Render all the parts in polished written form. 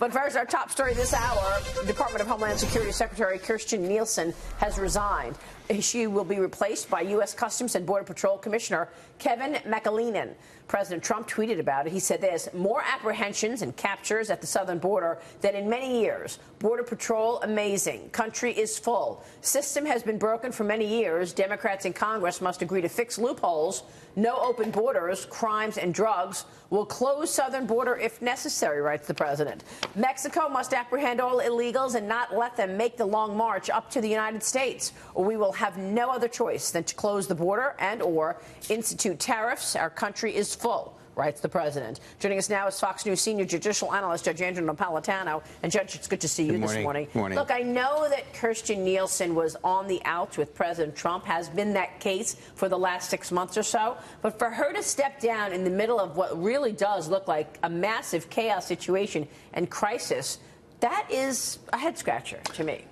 But first, our top story this hour, Department of Homeland Security Secretary Kirstjen Nielsen has resigned. She will be replaced by U.S. Customs and Border Patrol Commissioner Kevin McAleenan. President Trump tweeted about it. He said there's more apprehensions and captures at the southern border than in many years. Border Patrol, amazing. Country is full. System has been broken for many years. Democrats in Congress must agree to fix loopholes. No open borders, crimes and drugs. Will close southern border if necessary, writes the president. Mexico must apprehend all illegals and not let them make the long march up to the United States, or we will have no other choice than to close the border and or institute tariffs. Our country is full, writes the president. Joining us now is Fox News senior judicial analyst Judge Andrew Napolitano. And Judge, it's good to see you this morning. Look, I know that Kirstjen Nielsen was on the outs with President Trump, has been that case for the last 6 months or so. But for her to step down in the middle of what really does look like a massive chaos situation and crisis, that is a head scratcher to me.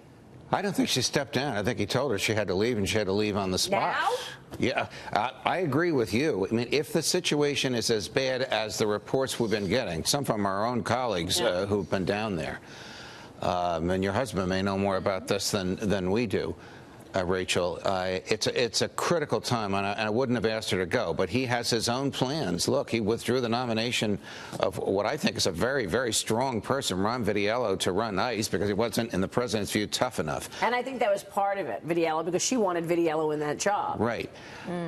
I don't think she stepped down. I think he told her she had to leave, and she had to leave on the spot. Now? Yeah, I agree with you. I mean, if the situation is as bad as the reports we've been getting, some from our own colleagues who've been down there, and your husband may know more about this than we do, Rachel, it's a critical time, and I wouldn't have asked her to go, but he has his own plans. Look, he withdrew the nomination of what I think is a very, very strong person, Ron Vitiello, to run ICE because he wasn't, in the president's view, tough enough. And I think that was part of it, Vitiello, because she wanted Vitiello in that job. Right.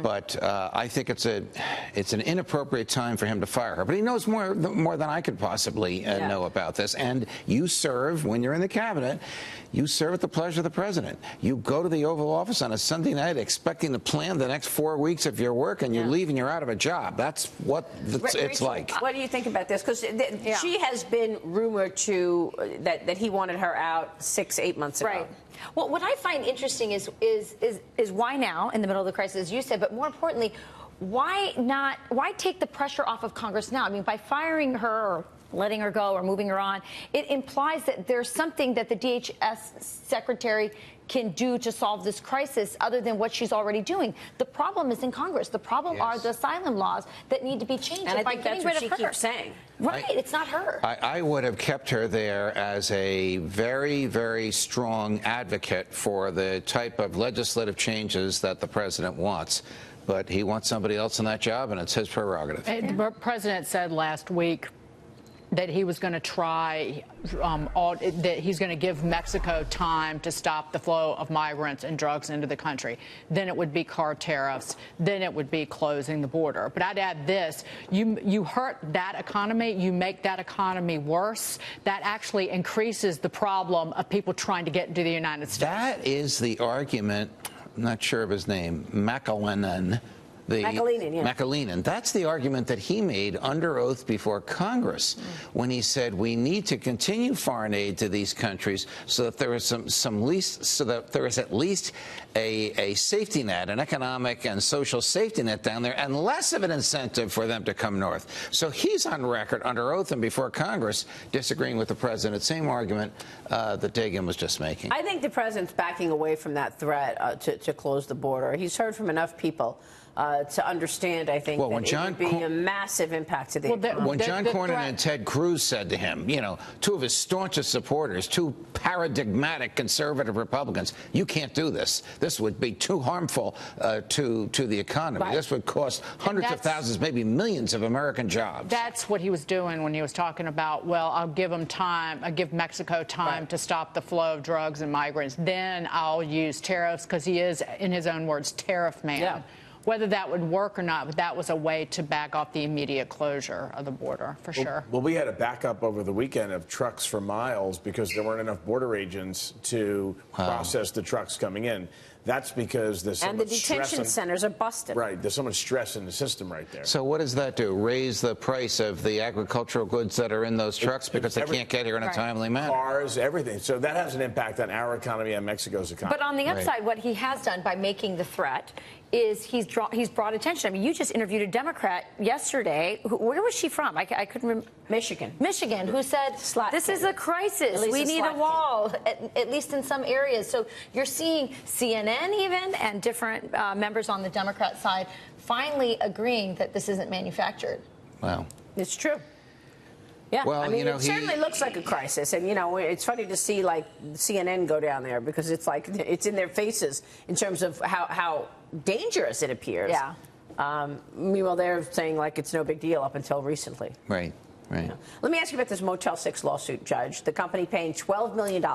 But I think it's an inappropriate time for him to fire her. But he knows more than I could possibly know about this. And you serve, when you're in the cabinet, you serve at the pleasure of the president. You go to the Oval Office on a Sunday night expecting to plan the next 4 weeks of your work, and you leave and you're out of a job. That's what it's like. What do you think about this? Because she has been rumored to that he wanted her out 6-8 months ago. Right. Well, what I find interesting is why now, in the middle of the crisis, as you said, but more importantly, why take the pressure off of Congress now? I mean, by firing her or letting her go or moving her on, it implies that there's something that the DHS secretary can do to solve this crisis other than what she's already doing. The problem is in Congress. The problem are the asylum laws that need to be changed. And I think that's what she keeps saying. Right, it's not her. I would have kept her there as a very, very strong advocate for the type of legislative changes that the president wants. But he wants somebody else in that job, and it's his prerogative. The president said last week that he was going to try, that he's going to give Mexico time to stop the flow of migrants and drugs into the country. Then it would be car tariffs. Then it would be closing the border. But I'd add this. You hurt that economy. You make that economy worse. That actually increases the problem of people trying to get into the United States. That is the argument. I'm not sure of his name, McAleenan. McAleenan. That's the argument that he made under oath before Congress when he said we need to continue foreign aid to these countries so that there is at least a safety net, an economic and social safety net down there, and less of an incentive for them to come north. So he's on record under oath and before Congress disagreeing with the president. Same argument that Dagan was just making. I think the president's backing away from that threat to close the border. He's heard from enough people to understand, I think, that it would be a massive impact to the economy. When John Cornyn and Ted Cruz said to him, two of his staunchest supporters, two paradigmatic conservative Republicans, you can't do this. This would be too harmful to the economy. Right. This would cost hundreds of thousands, maybe millions of American jobs. That's what he was doing when he was talking about, well, I'll give them time, I'll give Mexico time to stop the flow of drugs and migrants. Then I'll use tariffs, because he is, in his own words, tariff man. Yeah. Whether that would work or not, but that was a way to back off the immediate closure of the border, for sure. Well, we had a backup over the weekend of trucks for miles because there weren't enough border agents to process the trucks coming in. That's because there's so much stress. And the detention centers are busted. Right. There's so much stress in the system right there. So what does that do? Raise the price of the agricultural goods that are in those trucks because they can't get here in a timely manner? Cars, everything. So that has an impact on our economy and Mexico's economy. But on the upside, what he has done by making the threat is he's brought attention. I mean, you just interviewed a Democrat yesterday. Where was she from? I couldn't remember. Michigan, who said, this is a crisis. We need a wall, at least in some areas. So you're seeing CNN even and different members on the Democrat side finally agreeing that this isn't manufactured. Wow. It's true. Yeah, Well, I mean, you know, it certainly looks like a crisis, and it's funny to see like CNN go down there because it's like it's in their faces in terms of how dangerous it appears. Yeah. Meanwhile, they're saying like it's no big deal up until recently. Right. Right. Yeah. Let me ask you about this Motel 6 lawsuit, Judge. The company paying $12 million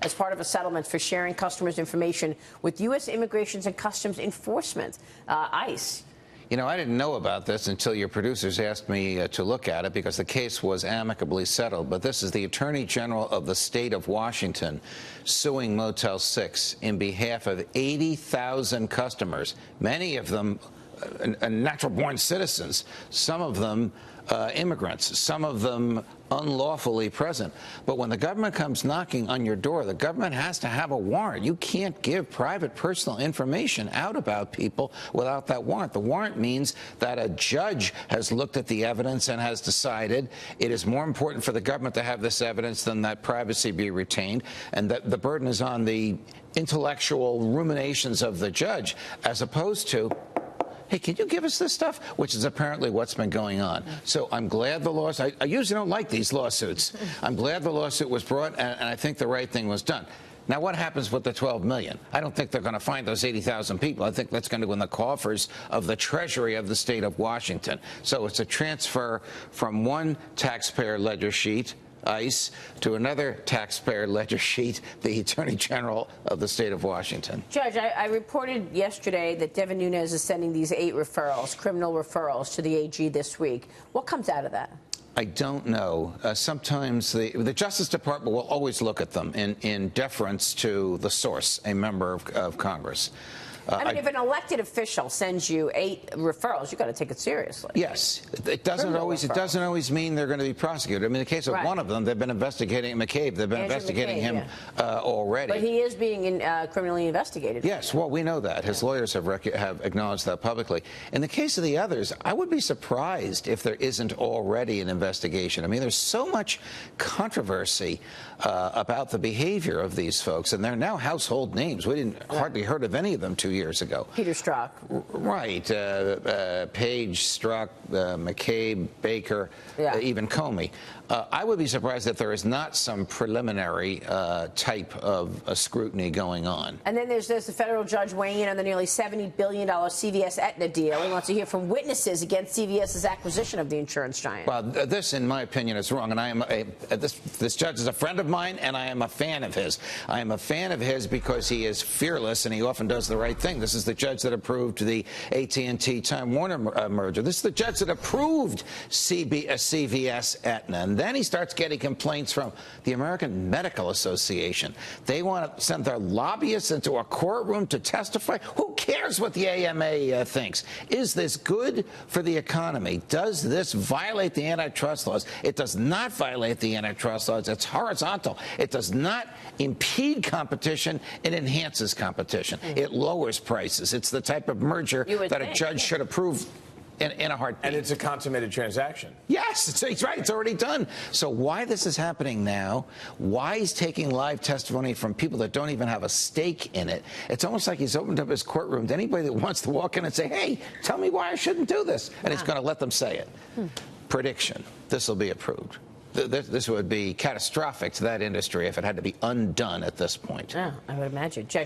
as part of a settlement for sharing customers' information with U.S. Immigration and Customs Enforcement, ICE. You know, I didn't know about this until your producers asked me to look at it because the case was amicably settled. But this is the Attorney General of the state of Washington suing Motel 6 in behalf of 80,000 customers, many of them natural-born citizens, some of them immigrants, some of them unlawfully present. But when the government comes knocking on your door, the government has to have a warrant. You can't give private personal information out about people without that warrant. The warrant means that a judge has looked at the evidence and has decided it is more important for the government to have this evidence than that privacy be retained, and that the burden is on the intellectual ruminations of the judge, as opposed to, hey, can you give us this stuff? Which is apparently what's been going on. So I'm glad the lawsuit, I usually don't like these lawsuits. I'm glad the lawsuit was brought, and I think the right thing was done. Now, what happens with the $12 million? I don't think they're going to find those 80,000 people. I think that's going to go in the coffers of the Treasury of the state of Washington. So it's a transfer from one taxpayer ledger sheet, ICE, to another taxpayer ledger sheet, the Attorney General of the state of Washington. Judge, I reported yesterday that Devin Nunes is sending these 8 referrals, criminal referrals, to the AG this week. What comes out of that? I don't know. Sometimes the Justice Department will always look at them in deference to the source, a member of Congress. I mean, if an elected official sends you 8 referrals, you've got to take it seriously. Yes. It doesn't always mean they're going to be prosecuted. I mean, in the case of one of them, they've been investigating McCabe. They've been investigating him already. But he is being criminally investigated. Yes. Well, we know that. His lawyers have acknowledged that publicly. In the case of the others, I would be surprised if there isn't already an investigation. I mean, there's so much controversy about the behavior of these folks, and they're now household names. We didn't hardly heard of any of them 2 years ago. Peter Strzok. Right. Page, Strzok, McCabe, Baker, even Comey. I would be surprised if there is not some preliminary type of scrutiny going on. And then there's the federal judge weighing in on the nearly $70 billion CVS-Aetna deal. He wants to hear from witnesses against CVS's acquisition of the insurance giant. Well, this, in my opinion, is wrong. And I am this judge is a friend of mine, and I am a fan of his. I am a fan of his because he is fearless, and he often does the right thing. This is the judge that approved the AT&T Time Warner merger. This is the judge that approved CVS-Aetna. And then he starts getting complaints from the American Medical Association. They want to send their lobbyists into a courtroom to testify. Who cares what the AMA thinks? Is this good for the economy? Does this violate the antitrust laws? It does not violate the antitrust laws. It's horizontal. It does not impede competition. It enhances competition. It lowers prices. It's the type of merger that a judge should approve in a heartbeat. And it's a consummated transaction. Yes, it's right. It's already done. So why this is happening now, why he's taking live testimony from people that don't even have a stake in it, it's almost like he's opened up his courtroom to anybody that wants to walk in and say, hey, tell me why I shouldn't do this. And he's going to let them say it. Prediction, this will be approved. This would be catastrophic to that industry if it had to be undone at this point. Yeah, I would imagine. Judge